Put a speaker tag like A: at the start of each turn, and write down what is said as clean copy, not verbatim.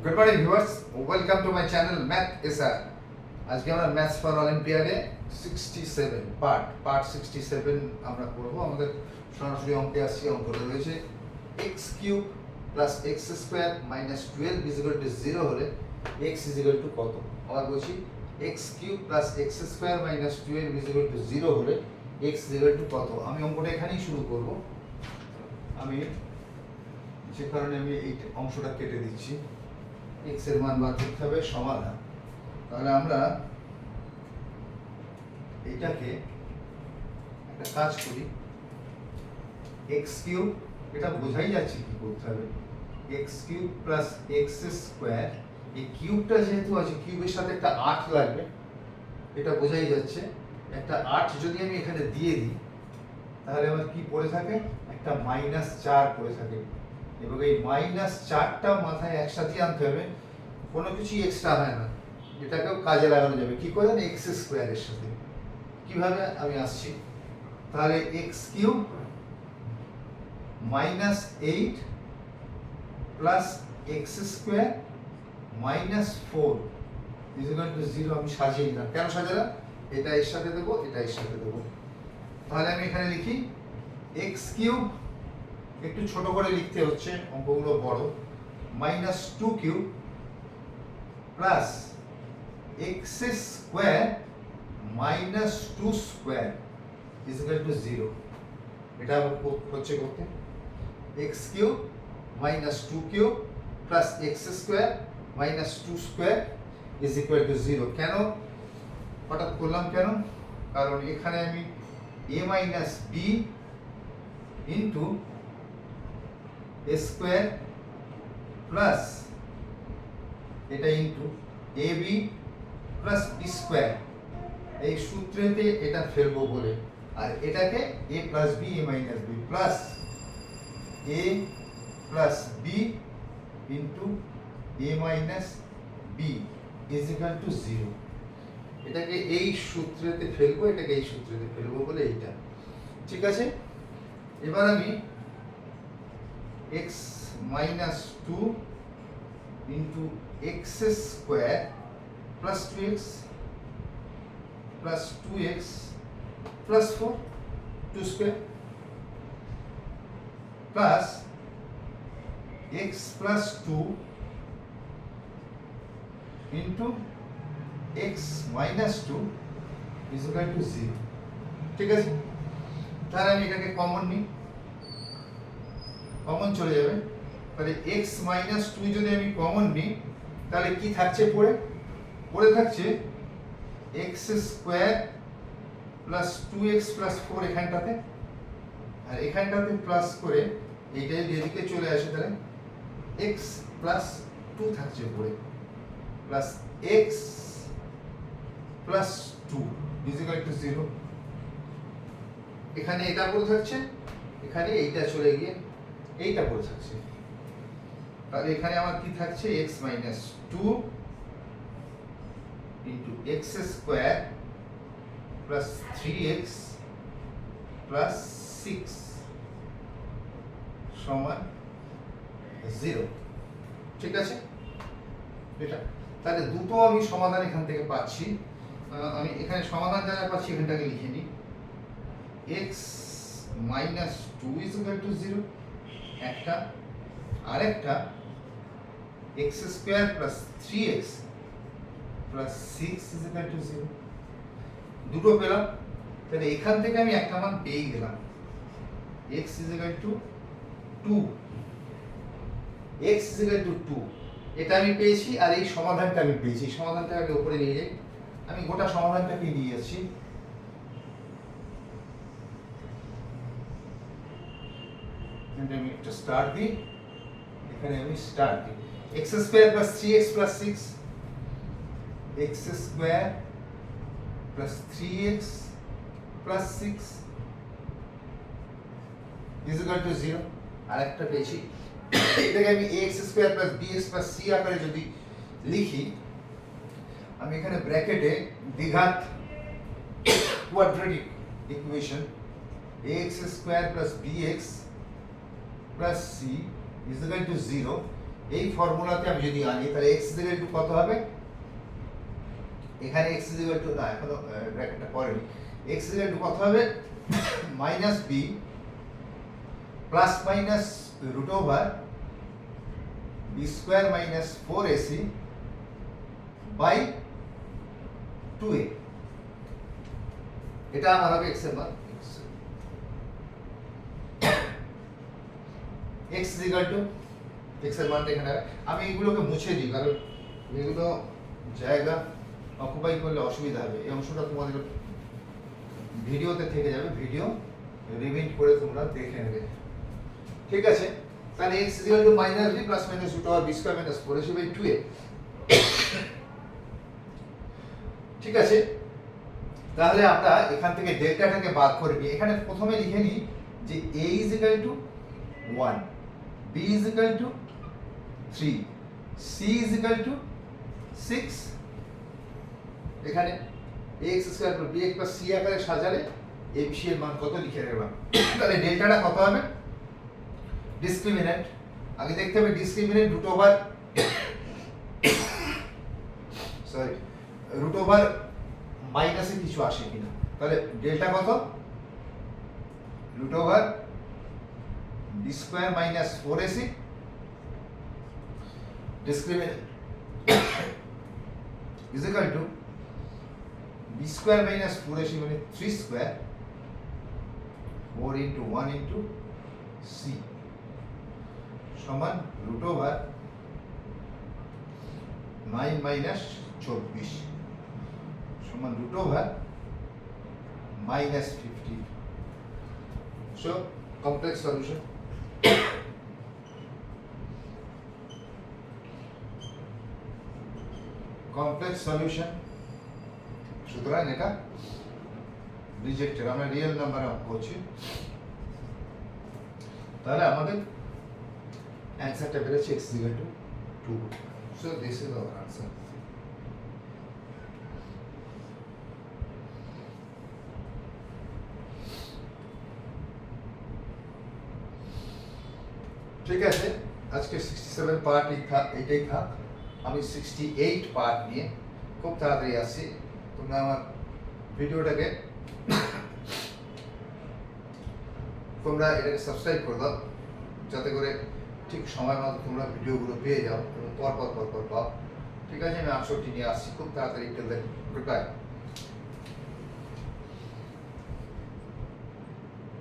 A: Good morning viewers, welcome to my channel Math SR. আজকে আমরা maths for অলিম্পিয়াডে 67 part 67 আমরা করব। আমাদের সরাসরি অঙ্কে আসছে, অঙ্কটা রয়েছে x cube plus x square minus 12 is equal to 0 হলে x ইজ ইকুয়াল টু কত? আবার বলছি x cube plus x square minus 12 is equal to 0 হলে x ইজ ইকুয়াল টু কত? আমি অঙ্কটা এখানেই শুরু করব। আমি যে কারণে আমি এই অংশটা কেটে দিচ্ছি, x এর মান বার করতে হবে, সমাধান। তাহলে আমরা এটাকে একটা কাজ করি, x কিউব, এটা বোঝাই যাচ্ছে কি করতে হবে, x cube plus x square, এই কিউবটা যেহেতু আছে কিউবের সাথে একটা 8 লাগবে, এটা বোঝাই যাচ্ছে। একটা 8 যদি আমি এখানে দিয়ে দিই তাহলে আমার কি পড়ে থাকে, একটা -4 পড়ে থাকে, এবং এই -4টা মাথায় একসাথে আনতে হবে, কোনো কিছু এক্সট্রা হয় না, এটাকেও কাজে লাগানো যাবে। কি করে? না, এক্স স্কোয়ারের সাথে। কিভাবে? আমি আসছি। তাহলে x cube -8 plus X square -4 is equal to 0। আমি সাজিয়ে নিলাম। কেন সাজালাম? এটা এর সাথে দেবো, এটা এর সাথে দেবো। তাহলে আমি এখানে লিখি এক্স কিউব, একটু ছোট করে লিখতে হচ্ছে, অঙ্কগুলো বড়, -2 cube plus X square -2 square is equal to 0। এটা হচ্ছে করতে X cube -2 cube plus X square -2 square is equal to 0। কেন হঠাৎ করলাম? কেন? কারণ এখানে আমি a minus B into a square plus এটা into A B plus B square, এই সূত্রেতে এটা ফেলবো বলে, আর এটাকে A plus B A minus B plus A plus B into A minus B is equal to 0। এটাকে এই সূত্রেতে ফেলবো, এটাকে এই সূত্রেতে ফেলবো বলে এইটা। ঠিক আছে, এবার আমি x minus 2 into x square plus 2x plus 2x plus 4 2 square plus x plus 2 into x minus 2 is equal to 0। ঠিক আছে, তাহলে আমি এটাকে কমন নিই, কমন চলে যাবে। তাহলে x মাইনাস 2 যদি আমি কমন নিই তাহলে কি থাকছে? পড়ে থাকছে x square plus 2x plus 4 এখানটাতে, আর এখানটাতে প্লাস করে এইটা যদি এদিকে চলে আসে তাহলে x প্লাস 2 থাকছে পড়ে, plus x plus 2 is equal to 0। এখানে এটা পড়ে থাকছে, এখানে এইটা চলে গিয়ে এইটা পড়ে থাকছে, তাহলে এখানে আমার কি থাকছে? x minus 2 into x square plus 3x plus 6 সমান 0। ঠিক আছে, এটা তাহলে দুটো আমি সমাধান এখান থেকে পাচ্ছি। আমি এখানে সমাধান যা যা পাচ্ছি এখানটাকে লিখে নিই, x minus 2 is equal to 0 একটা, আরেকটা x square plus 3x plus 6 is equal to 0। দুটো পেলাম, তাহলে এখান থেকে আমি একটা মান পেয়ে গেলাম, x is equal two 2, x is equal two 2, এটা আমি পেয়েছি। আর এই সমাধানটা আমি পেয়েছি, সমাধানটা আগে উপরে নিয়ে যাই, আমি গোটা সমাধানটাকে নিয়ে যাচ্ছি। আমি একটা স্টার্ট দিই, এখানে আমি স্টার্ট দিই, x square plus 3x plus 6, x square plus 3x plus 6 is equal to 0। আরেকটা পেয়েছি, এটাকে আমি ax square plus bx plus c আকারে যদি লিখি, আমি এখানে ব্র্যাকেটে দ্বিঘাত quadratic equation ax square plus bx plus c is equal to 0, এই ফর্মুলাতে আমি যদি আনি তাহলে x ইজ ইকুয়াল টু কত হবে, এখানে x ইজ ইকুয়াল টু না এখনো ব্র্যাকেটটা পড়েনি, x ইজ ইকুয়াল টু কত হবে minus b plus minus root over b square minus 4ac by 2a। এটা আমার হবে x এর মান, x is equal to x এর মানটা এখানে হবে। আমি এগুলোকে মুছে দিই কারণ এগুলো জায়গা অকুপাই করলে অসুবিধা হবে। এই অংশটা তোমাদের ভিডিওতে থেকে যাবে, ভিডিও রিমিট করে তোমরা দেখে নেবে, ঠিক আছে। তাহলে x is equal to minus b plus minus root over b square minus 4ac by 2a, ঠিক আছে। তাহলে আমরা এখান থেকে ডেল্টাটাকে বাদ করে নিই। এখানে প্রথমে লিখে নিই যে a is equal to 1, b is equal to 3, c is equal to 6। এখানে ax square plus bx plus c আকারে সাজালে a b c এর মান কত লিখে রাখলাম। তাহলে ডেল্টাটা কত হবে, ডিসক্রিমিন্যান্ট আগে দেখতে হবে, discriminant root over sorry root over মাইনাসে কিছু আসে কিনা। তাহলে ডেল্টা কত, root over b square minus 4ac discriminant is equal to b square minus 4ac মানে 3 স্কয়ার 4 into 1 into c সমান রুট ওভার 9 মাইনাস 24 সমান root over minus 50। So complex solution, complex solution, সুতরাং এটা রিজেক্টেড, আমরা real number করছি। তাহলে আমাদের অ্যানসারটা বেরোচ্ছে x is equal to 2। So this is our answer. ঠিক আছে, আজকে 67 পার্ট এইটাই থাক। আমি 68 পার্ট নিয়ে খুব তাড়াতাড়ি আসছি। তোমরা আমার ভিডিওটাকে তোমরা এটাকে সাবস্ক্রাইব করে দাও যাতে করে ঠিক সময় মতো তোমরা ভিডিওগুলো পেয়ে যাও এবং পর পর পাও। ঠিক আছে, আমি 68 নিয়ে আসছি খুব তাড়াতাড়ি। Good bye.